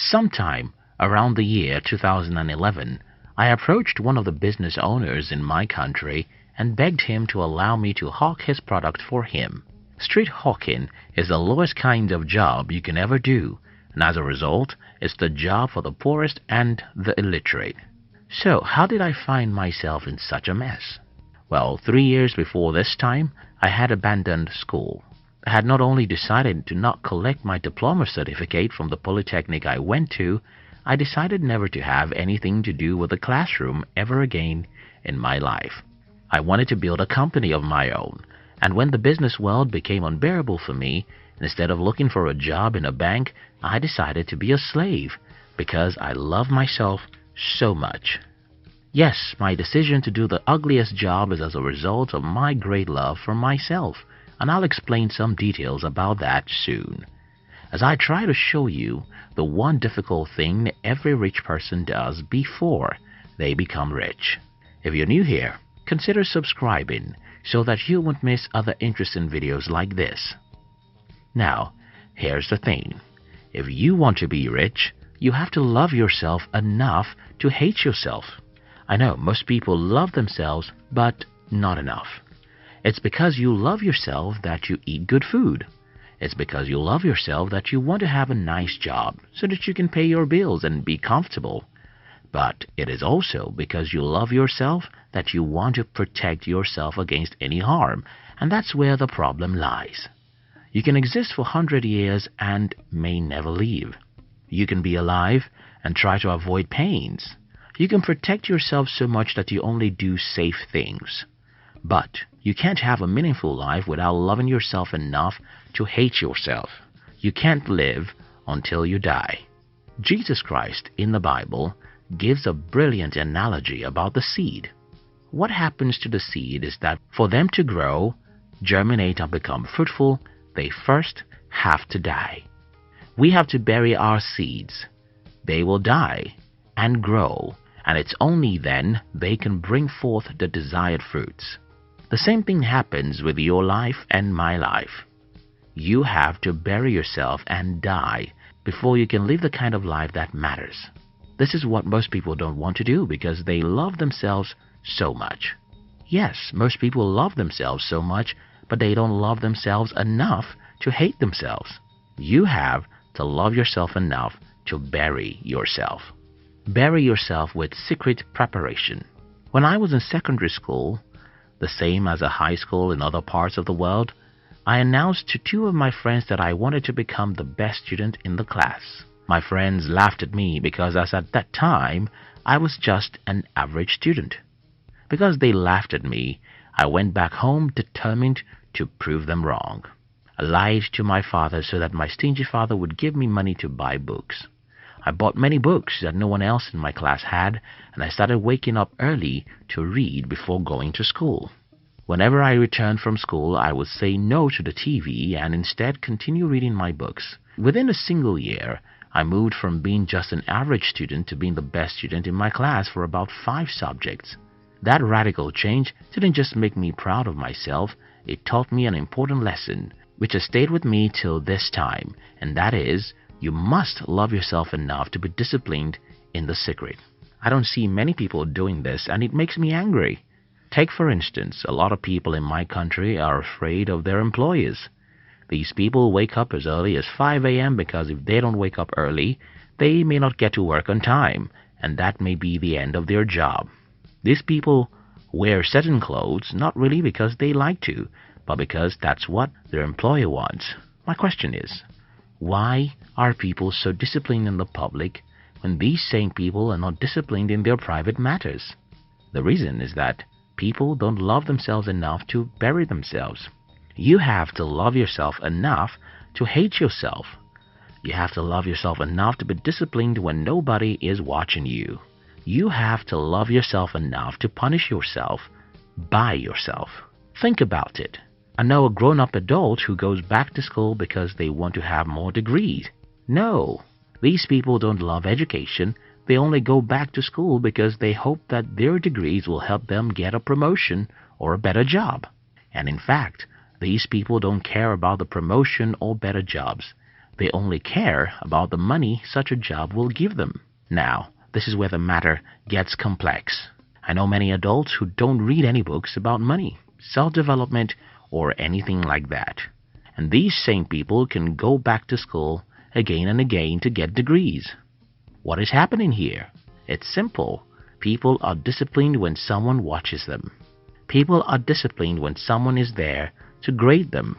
Sometime around the year 2011, I approached one of the business owners in my country and begged him to allow me to hawk his product for him. Street hawking is the lowest kind of job you can ever do, and as a result, it's the job for the poorest and the illiterate. So, how did I find myself in such a mess? Well, 3 years before this time, I had abandoned school. I had not only decided to not collect my diploma certificate from the polytechnic I went to, I decided never to have anything to do with the classroom ever again in my life. I wanted to build a company of my own, and when the business world became unbearable for me, instead of looking for a job in a bank, I decided to be a slave because I love myself so much. Yes, my decision to do the ugliest job is as a result of my great love for myself, and I'll explain some details about that soon. As I try to show you the one difficult thing every rich person does before they become rich. If you're new here, consider subscribing so that you won't miss other interesting videos like this. Now, here's the thing. If you want to be rich, you have to love yourself enough to hate yourself. I know most people love themselves, but not enough. It's because you love yourself that you eat good food. It's because you love yourself that you want to have a nice job so that you can pay your bills and be comfortable. But it is also because you love yourself that you want to protect yourself against any harm, and that's where the problem lies. You can exist for 100 years and may never leave. You can be alive and try to avoid pains. You can protect yourself so much that you only do safe things. But you can't have a meaningful life without loving yourself enough to hate yourself. You can't live until you die. Jesus Christ in the Bible gives a brilliant analogy about the seed. What happens to the seed is that for them to grow, germinate and become fruitful, they first have to die. We have to bury our seeds. They will die and grow, and it's only then they can bring forth the desired fruits. The same thing happens with your life and my life. You have to bury yourself and die before you can live the kind of life that matters. This is what most people don't want to do because they love themselves so much. Yes, most people love themselves so much, but they don't love themselves enough to hate themselves. You have to love yourself enough to bury yourself. Bury yourself with secret preparation. When I was in secondary school, the same as a high school in other parts of the world, I announced to two of my friends that I wanted to become the best student in the class. My friends laughed at me because as at that time, I was just an average student. Because they laughed at me, I went back home determined to prove them wrong. I lied to my father so that my stingy father would give me money to buy books. I bought many books that no one else in my class had, and I started waking up early to read before going to school. Whenever I returned from school, I would say no to the TV and instead continue reading my books. Within a single year, I moved from being just an average student to being the best student in my class for about 5 subjects. That radical change didn't just make me proud of myself, it taught me an important lesson, which has stayed with me till this time, and that is, you must love yourself enough to be disciplined in the secret. I don't see many people doing this, and it makes me angry. Take, for instance, a lot of people in my country are afraid of their employers. These people wake up as early as 5 a.m. because if they don't wake up early, they may not get to work on time, and that may be the end of their job. These people wear certain clothes not really because they like to, but because that's what their employer wants. My question is, why are people so disciplined in the public when these same people are not disciplined in their private matters? The reason is that people don't love themselves enough to bury themselves. You have to love yourself enough to hate yourself. You have to love yourself enough to be disciplined when nobody is watching you. You have to love yourself enough to punish yourself by yourself. Think about it. I know a grown-up adult who goes back to school because they want to have more degrees. No, these people don't love education. They only go back to school because they hope that their degrees will help them get a promotion or a better job. And in fact, these people don't care about the promotion or better jobs. They only care about the money such a job will give them. Now, this is where the matter gets complex. I know many adults who don't read any books about money, self-development, or anything like that. And these same people can go back to school again and again to get degrees. What is happening here? It's simple. People are disciplined when someone watches them. People are disciplined when someone is there to grade them.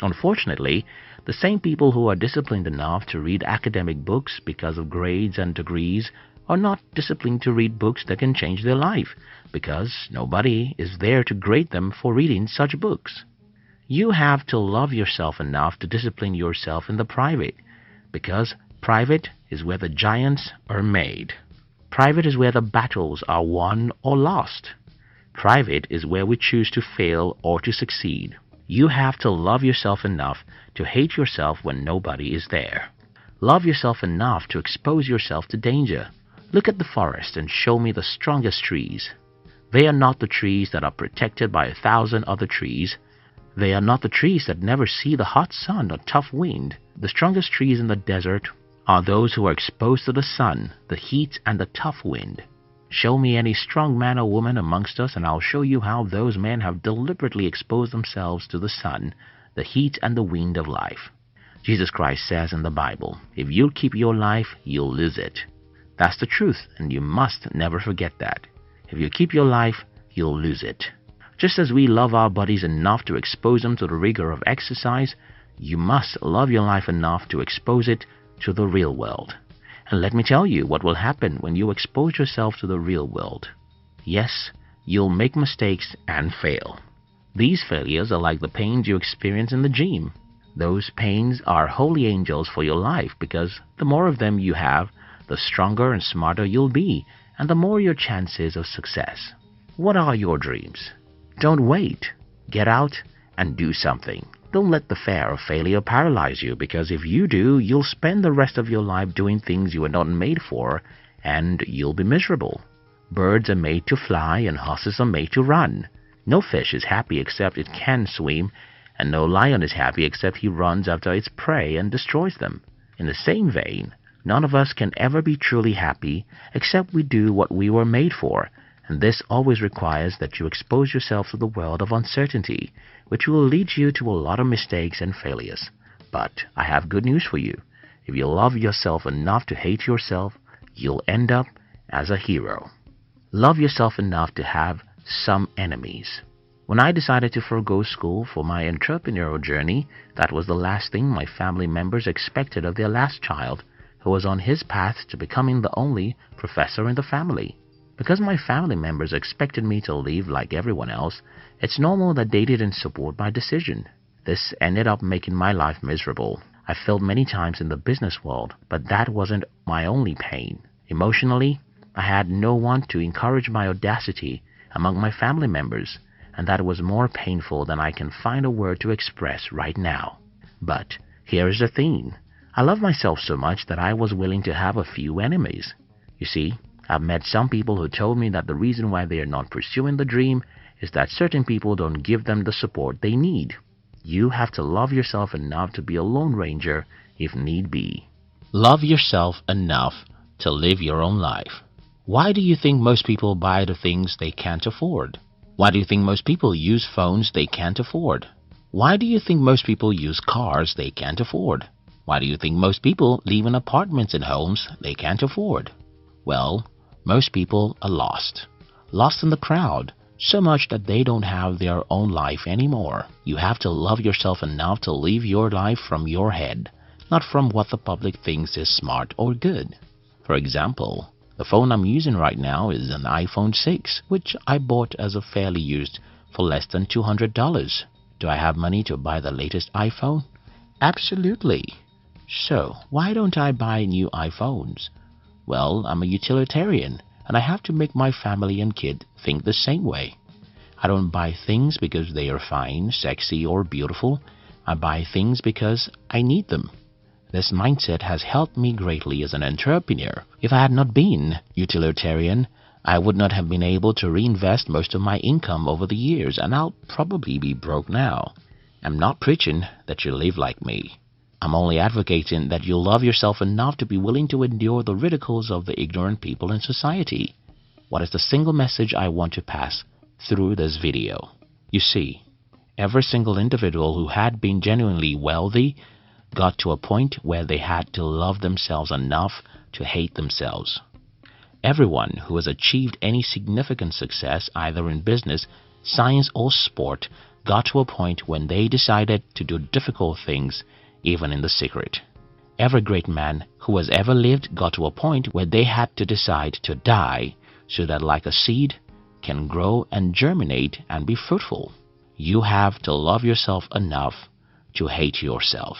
Unfortunately, the same people who are disciplined enough to read academic books because of grades and degrees are not disciplined to read books that can change their life, because nobody is there to grade them for reading such books. You have to love yourself enough to discipline yourself in the private, because private is where the giants are made. Private is where the battles are won or lost. Private is where we choose to fail or to succeed. You have to love yourself enough to hate yourself when nobody is there. Love yourself enough to expose yourself to danger. Look at the forest and show me the strongest trees. They are not the trees that are protected by 1,000 other trees. They are not the trees that never see the hot sun or tough wind. The strongest trees in the desert are those who are exposed to the sun, the heat, and the tough wind. Show me any strong man or woman amongst us, and I'll show you how those men have deliberately exposed themselves to the sun, the heat, and the wind of life. Jesus Christ says in the Bible, if you'll keep your life, you'll lose it. That's the truth, and you must never forget that. If you keep your life, you'll lose it. Just as we love our bodies enough to expose them to the rigor of exercise, you must love your life enough to expose it to the real world. And let me tell you what will happen when you expose yourself to the real world. Yes, you'll make mistakes and fail. These failures are like the pains you experience in the gym. Those pains are holy angels for your life, because the more of them you have, the stronger and smarter you'll be, and the more your chances of success. What are your dreams? Don't wait. Get out and do something. Don't let the fear of failure paralyze you, because if you do, you'll spend the rest of your life doing things you were not made for, and you'll be miserable. Birds are made to fly, and horses are made to run. No fish is happy except it can swim, and no lion is happy except he runs after its prey and destroys them. In the same vein, none of us can ever be truly happy except we do what we were made for, and this always requires that you expose yourself to the world of uncertainty, which will lead you to a lot of mistakes and failures. But I have good news for you. If you love yourself enough to hate yourself, you'll end up as a hero. Love yourself enough to have some enemies. When I decided to forego school for my entrepreneurial journey, that was the last thing my family members expected of their last child, who was on his path to becoming the only professor in the family. Because my family members expected me to live like everyone else, it's normal that they didn't support my decision. This ended up making my life miserable. I failed many times in the business world, but that wasn't my only pain. Emotionally, I had no one to encourage my audacity among my family members, and that was more painful than I can find a word to express right now. But here is the thing. I love myself so much that I was willing to have a few enemies. You see, I've met some people who told me that the reason why they are not pursuing the dream is that certain people don't give them the support they need. You have to love yourself enough to be a lone ranger if need be. Love yourself enough to live your own life. Why do you think most people buy the things they can't afford? Why do you think most people use phones they can't afford? Why do you think most people use cars they can't afford? Why do you think most people live in apartments and homes they can't afford? Well, most people are lost. Lost in the crowd, so much that they don't have their own life anymore. You have to love yourself enough to live your life from your head, not from what the public thinks is smart or good. For example, the phone I'm using right now is an iPhone 6, which I bought as a fairly used for less than $200. Do I have money to buy the latest iPhone? Absolutely. So, why don't I buy new iPhones? Well, I'm a utilitarian, and I have to make my family and kid think the same way. I don't buy things because they are fine, sexy, or beautiful. I buy things because I need them. This mindset has helped me greatly as an entrepreneur. If I had not been utilitarian, I would not have been able to reinvest most of my income over the years, and I'll probably be broke now. I'm not preaching that you live like me. I'm only advocating that you love yourself enough to be willing to endure the ridicules of the ignorant people in society. What is the single message I want to pass through this video? You see, every single individual who had been genuinely wealthy got to a point where they had to love themselves enough to hate themselves. Everyone who has achieved any significant success either in business, science or sport got to a point when they decided to do difficult things even in the secret. Every great man who has ever lived got to a point where they had to decide to die so that like a seed can grow and germinate and be fruitful. You have to love yourself enough to hate yourself.